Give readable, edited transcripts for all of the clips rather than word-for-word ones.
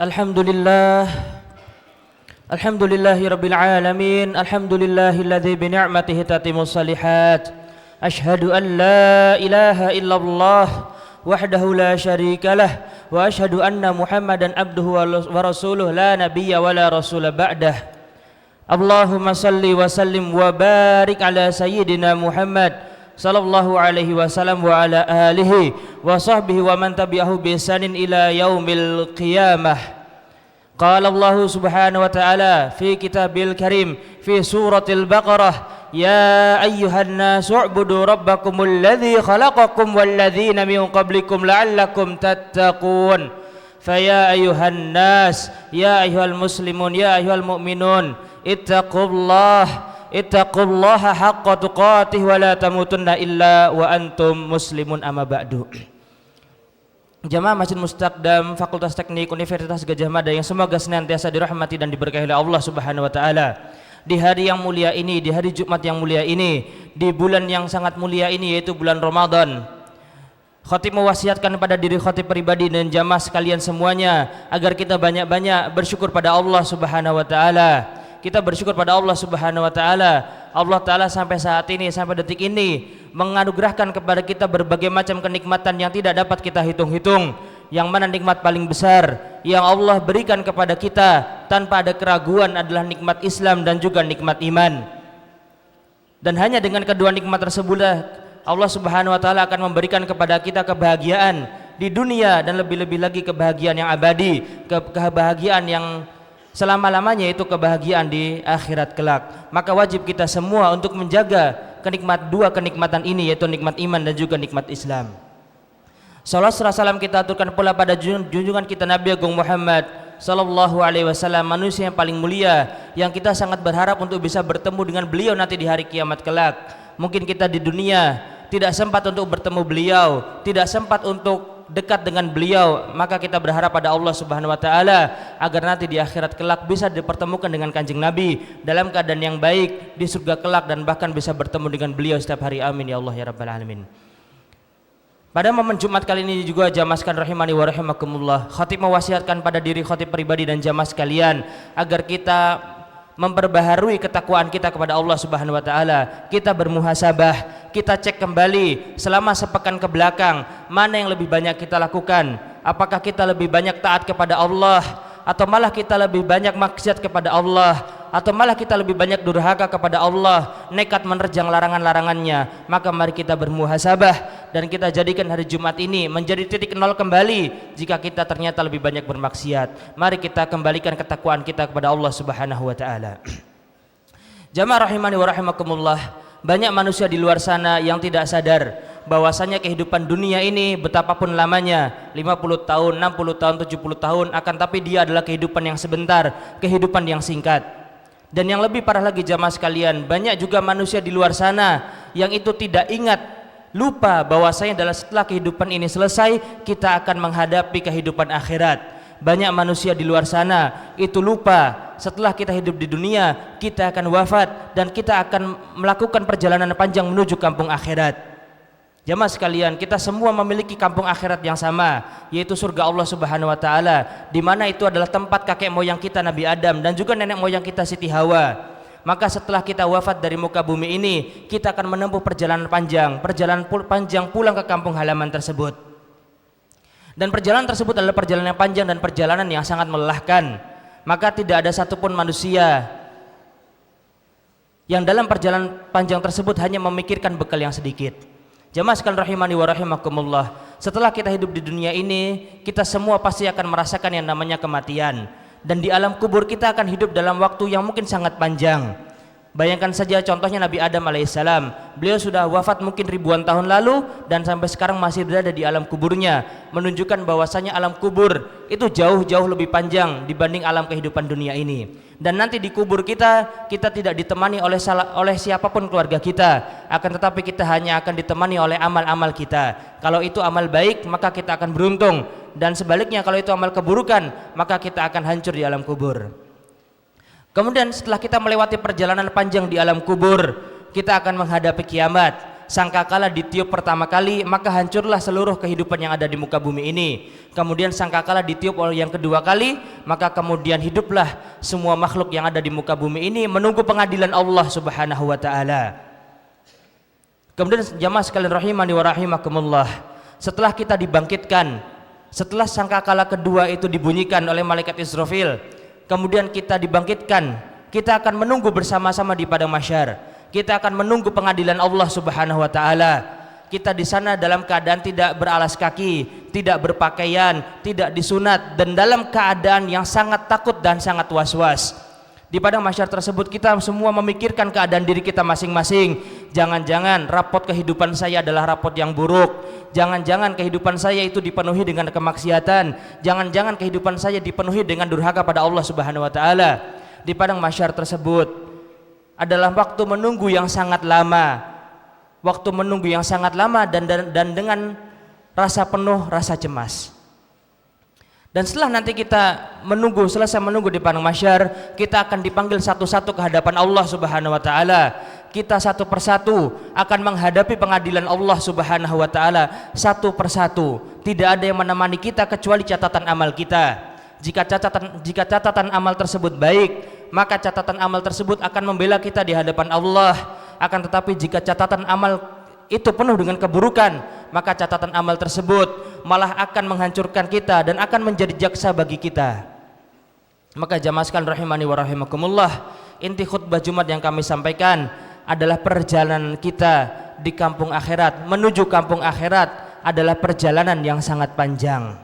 Alhamdulillah, alhamdulillahi rabbil alamin, alhamdulillahilladzi bi ni'matihi tatimmus shalihat. Ashhadu an la ilaha illallah wahdahu la syarikalah wa ashhadu anna Muhammadan abduhu wa rasuluh la nabiyya wa la rasula ba'dah. Allahumma salli wa sallim wa barik ala sayyidina Muhammad sallallahu alaihi wasallam wa ala alihi wa sahbihi wa man tabi'ahu bi ihsanin ila yaumil qiyamah. Qala Allah subhanahu wa ta'ala fi kitabil karim fi suratil Baqarah, ya ayyuhan nasu u'budu rabbakumul ladzi khalaqakum wal ladzina min qablikum la'allakum tattaqun. Faya ayyuhan nas, ya ayyuhal muslimun, ya ayyuhal mu'minun, ittaqullaha haqqa tuqatih wa la tamutunna illa wa antum muslimun, amma ba'du. Jamaah Masjid Mustaqdam Fakultas Teknik Universitas Gadjah Mada yang semoga senantiasa dirahmati dan diberkahi oleh Allah Subhanahu wa taala. Di hari yang mulia ini, di hari Jumat yang mulia ini, di bulan yang sangat mulia ini yaitu bulan Ramadan, Khatib mewasiatkan pada diri khatib pribadi dan jamaah sekalian semuanya agar kita banyak-banyak bersyukur pada Allah Subhanahu wa taala. Kita bersyukur pada Allah Subhanahu wa taala. Allah taala sampai saat ini, sampai detik ini menganugerahkan kepada kita berbagai macam kenikmatan yang tidak dapat kita hitung-hitung. Yang mana nikmat paling besar yang Allah berikan kepada kita tanpa ada keraguan adalah nikmat Islam dan juga nikmat iman. Dan hanya dengan kedua nikmat tersebut Allah Subhanahu wa taala akan memberikan kepada kita kebahagiaan di dunia dan lebih-lebih lagi kebahagiaan yang abadi, kebahagiaan yang selama-lamanya, itu kebahagiaan di akhirat kelak. Maka wajib kita semua untuk menjaga dua kenikmatan ini, yaitu nikmat iman dan juga nikmat Islam. Salawat serta salam kita aturkan pula pada junjungan kita Nabi Agung Muhammad sallallahu alaihi wasallam, manusia yang paling mulia, yang kita sangat berharap untuk bisa bertemu dengan beliau nanti di hari kiamat kelak. Mungkin kita di dunia tidak sempat untuk bertemu beliau, tidak sempat untuk dekat dengan beliau, maka kita berharap pada Allah Subhanahu wa taala agar nanti di akhirat kelak bisa dipertemukan dengan Kanjeng Nabi dalam keadaan yang baik di surga kelak, dan bahkan bisa bertemu dengan beliau setiap hari. Amin ya Allah ya rabbal alamin. Pada momen Jumat kali ini juga jamaah sekalian rahimani wa rahimakumullah, khatib mewasiatkan pada diri khatib pribadi dan jamaah sekalian agar kita memperbaharui ketakwaan kita kepada Allah Subhanahu wa taala. Kita bermuhasabah, kita cek kembali selama sepekan ke belakang mana yang lebih banyak kita lakukan. Apakah kita lebih banyak taat kepada Allah, atau malah kita lebih banyak maksiat kepada Allah, atau malah kita lebih banyak durhaka kepada Allah, nekat menerjang larangan-larangannya. Maka mari kita bermuhasabah dan kita jadikan hari Jumat ini menjadi titik nol kembali. Jika kita ternyata lebih banyak bermaksiat, mari kita kembalikan ketakwaan kita kepada Allah Subhanahu wa taala. Jamaah rahimani wa rahimakumullah, banyak manusia di luar sana yang tidak sadar bahwasanya kehidupan dunia ini betapapun lamanya, 50 tahun, 60 tahun, 70 tahun, akan tapi dia adalah kehidupan yang sebentar, kehidupan yang singkat. Dan yang lebih parah lagi jamaah sekalian, banyak juga manusia di luar sana yang itu tidak ingat, lupa bahwasanya setelah kehidupan ini selesai kita akan menghadapi kehidupan akhirat. Banyak manusia di luar sana itu lupa setelah kita hidup di dunia kita akan wafat dan kita akan melakukan perjalanan panjang menuju kampung akhirat. Jamaah sekalian, kita semua memiliki kampung akhirat yang sama, yaitu surga Allah Subhanahu wa taala, di mana itu adalah tempat kakek moyang kita Nabi Adam dan juga nenek moyang kita Siti Hawa. Maka setelah kita wafat dari muka bumi ini, kita akan menempuh perjalanan panjang pulang ke kampung halaman tersebut. Dan perjalanan tersebut adalah perjalanan yang panjang dan perjalanan yang sangat melelahkan. Maka tidak ada satupun manusia yang dalam perjalanan panjang tersebut hanya memikirkan bekal yang sedikit. Jamaah sekalian rahimani wa rahimakumullah, setelah kita hidup di dunia ini, kita semua pasti akan merasakan yang namanya kematian. Dan di alam kubur kita akan hidup dalam waktu yang mungkin sangat panjang. Bayangkan saja contohnya Nabi Adam alaihissalam, beliau sudah wafat mungkin ribuan tahun lalu dan sampai sekarang masih berada di alam kuburnya, menunjukkan bahwasanya alam kubur itu jauh-jauh lebih panjang dibanding alam kehidupan dunia ini. Dan nanti di kubur kita tidak ditemani oleh siapapun keluarga kita, akan tetapi kita hanya akan ditemani oleh amal-amal kita. Kalau itu amal baik maka kita akan beruntung, dan sebaliknya kalau itu amal keburukan maka kita akan hancur di alam kubur. Kemudian setelah kita melewati perjalanan panjang di alam kubur, kita akan menghadapi kiamat. sangkakala ditiup pertama kali, maka hancurlah seluruh kehidupan yang ada di muka bumi ini. Kemudian sangkakala ditiup oleh yang kedua kali, maka kemudian hiduplah semua makhluk yang ada di muka bumi ini menunggu pengadilan Allah Subhanahu wa taala. Kemudian jamaah sekalian rahimani wa rahimakumullah, setelah kita dibangkitkan, setelah sangkakala kedua itu dibunyikan oleh malaikat Israfil, kemudian kita dibangkitkan, kita akan menunggu bersama-sama di padang mahsyar. Kita akan menunggu pengadilan Allah Subhanahu wa taala. Kita di sana dalam keadaan tidak beralas kaki, tidak berpakaian, tidak disunat, dan dalam keadaan yang sangat takut dan sangat was-was. Di padang mahsyar tersebut kita semua memikirkan keadaan diri kita masing-masing. Jangan-jangan rapot kehidupan saya adalah rapot yang buruk. Jangan-jangan kehidupan saya itu dipenuhi dengan kemaksiatan. Jangan-jangan kehidupan saya dipenuhi dengan durhaka pada Allah Subhanahu wa taala. Di padang mahsyar tersebut adalah waktu menunggu yang sangat lama. Waktu menunggu yang sangat lama dan dengan rasa penuh rasa cemas. Dan setelah nanti kita selesai menunggu di padang mahsyar, kita akan dipanggil satu-satu ke hadapan Allah Subhanahu wa taala. Kita satu persatu akan menghadapi pengadilan Allah Subhanahu wa taala satu persatu. Tidak ada yang menemani kita kecuali catatan amal kita. Jika catatan amal tersebut baik, maka catatan amal tersebut akan membela kita di hadapan Allah. Akan tetapi jika catatan amal itu penuh dengan keburukan, maka catatan amal tersebut malah akan menghancurkan kita dan akan menjadi jaksa bagi kita. Maka jamaah sekalian rahimani wa rahimakumullah, inti khutbah Jumat yang kami sampaikan adalah perjalanan kita di kampung akhirat. Menuju kampung akhirat adalah perjalanan yang sangat panjang.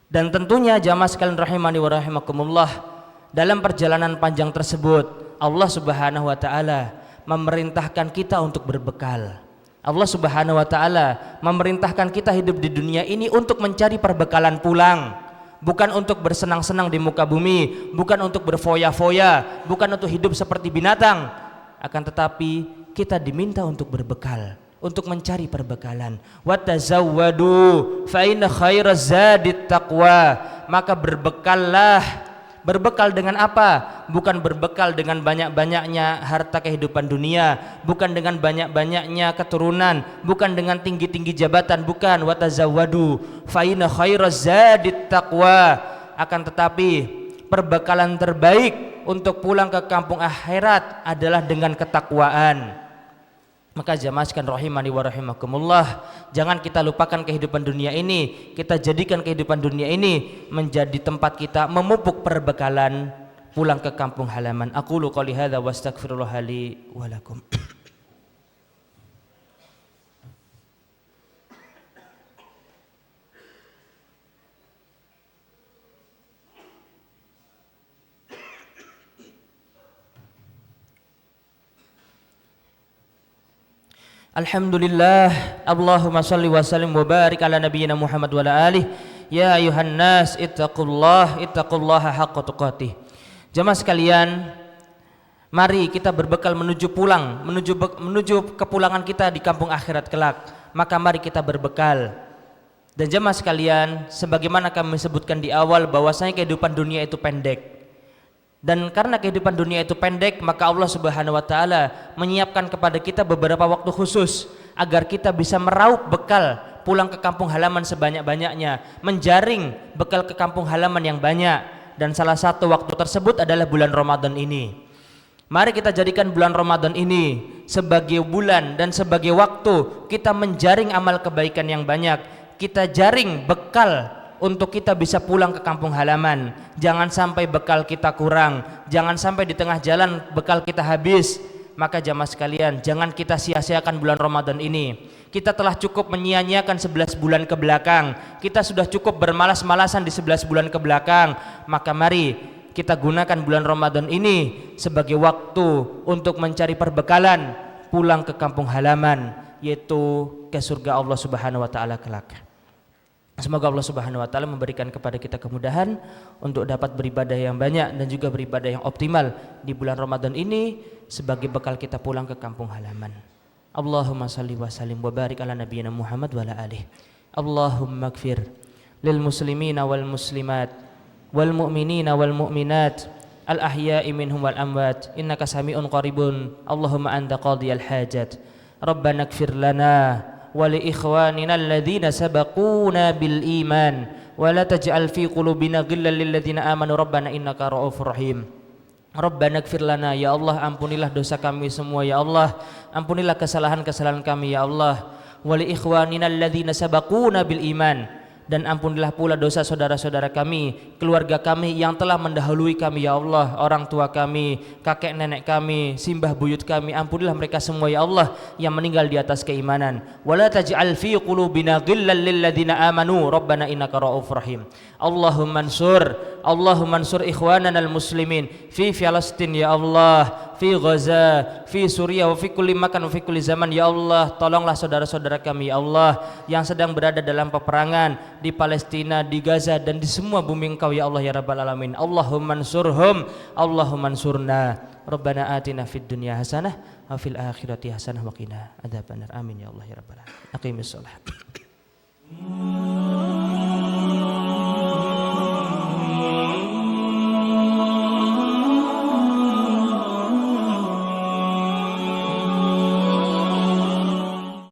Dan tentunya jamaah sekalian rahimani wa rahimakumullah, dalam perjalanan panjang tersebut Allah Subhanahu wa taala memerintahkan kita untuk berbekal. Allah Subhanahu wa taala memerintahkan kita hidup di dunia ini untuk mencari perbekalan pulang, bukan untuk bersenang-senang di muka bumi, bukan untuk berfoya-foya, bukan untuk hidup seperti binatang, akan tetapi kita diminta untuk berbekal, untuk mencari perbekalan. Watazawwadu fa inna khairaz zadit taqwa, maka berbekallah. Berbekal dengan apa? Bukan berbekal dengan banyak-banyaknya harta kehidupan dunia, bukan dengan banyak-banyaknya keturunan, bukan dengan tinggi-tinggi jabatan, bukan. Watazawwadu fa inna khairaz zadit taqwa, akan tetapi perbekalan terbaik untuk pulang ke kampung akhirat adalah dengan ketakwaan. Maka jamaah sekalian rahimani wa rahimakumullah, jangan kita lupakan kehidupan dunia ini. Kita jadikan kehidupan dunia ini menjadi tempat kita memupuk perbekalan pulang ke kampung halaman. Aqulu qouli hadza wa astaghfirullah li wa lakum. Alhamdulillah, Allahumma salli wa sallim wa barik ala nabiyyina Muhammad wa ala alihi. Ya ayuhan nas ittaqullaha haqqa tuqatih. Jamaah sekalian, mari kita berbekal menuju pulang, menuju kepulangan kita di kampung akhirat kelak. Maka mari kita berbekal. Dan jamaah sekalian, sebagaimana kami sebutkan di awal bahwasanya kehidupan dunia itu pendek. Dan karena kehidupan dunia itu pendek, maka Allah Subhanahu wa taala menyiapkan kepada kita beberapa waktu khusus agar kita bisa meraup bekal pulang ke kampung halaman sebanyak-banyaknya, menjaring bekal ke kampung halaman yang banyak. Dan salah satu waktu tersebut adalah bulan Ramadan ini. Mari kita jadikan bulan Ramadan ini sebagai bulan dan sebagai waktu kita menjaring amal kebaikan yang banyak. Kita jaring bekal untuk kita bisa pulang ke kampung halaman. Jangan sampai bekal kita kurang, jangan sampai di tengah jalan bekal kita habis. Maka jamaah sekalian, jangan kita sia-siakan bulan Ramadan ini. Kita telah cukup menyia-nyiakan 11 bulan ke belakang. Kita sudah cukup bermalas-malasan di 11 bulan ke belakang. Maka mari kita gunakan bulan Ramadan ini sebagai waktu untuk mencari perbekalan pulang ke kampung halaman, yaitu ke surga Allah Subhanahu wa taala kelak. Semoga Allah Subhanahu wa taala memberikan kepada kita kemudahan untuk dapat beribadah yang banyak dan juga beribadah yang optimal di bulan Ramadan ini sebagai bekal kita pulang ke kampung halaman. Allahumma salli wa sallim wa barik ala nabiyyina Muhammad wa ala alihi. Allahumma ighfir lil muslimina wal muslimat wal mu'minina wal mu'minat al ahya'i minhum wal amwat innaka sami'un qaribun. Allahumma anta qadiyal hajat Rabbana ighfir lana wa li ikhwanina alladhina sabaquna bil iman wa la taj'al fi qulubina ghillan lil ladzina amanu rabbana innaka ra'ufur rahim. Rabbana ighfir lana, ya Allah ampunilah dosa kami semua ya Allah, ampunilah kesalahan-kesalahan kami ya Allah. Wa li ikhwanina alladhina sabaquna bil iman, dan ampunilah pula dosa saudara-saudara kami, keluarga kami yang telah mendahului kami ya Allah, orang tua kami, kakek nenek kami, simbah buyut kami, ampunilah mereka semua ya Allah yang meninggal di atas keimanan. Wala taj'al fi qulubina ghillan lil ladzina amanu rabbana innaka ra'ufur rahim. Allahumma ansur ikhwanana al muslimin fi Palestin ya Allah, fi Gaza, fi Suriah, wa fi kulli makan, wa fi kulli zaman ya Allah. Tolonglah saudara-saudara kami ya Allah yang sedang berada dalam peperangan di Palestina, di Gaza dan di semua bumi Engkau ya Allah ya Rabbal alamin. Allahumma ansurhum, Allahumma ansurna. Rabbana atina fid dunya hasanah wa fil akhirati hasanah wa qina adzabannar. Amin ya Allah ya Rabbal alamin. Aqimis shalah.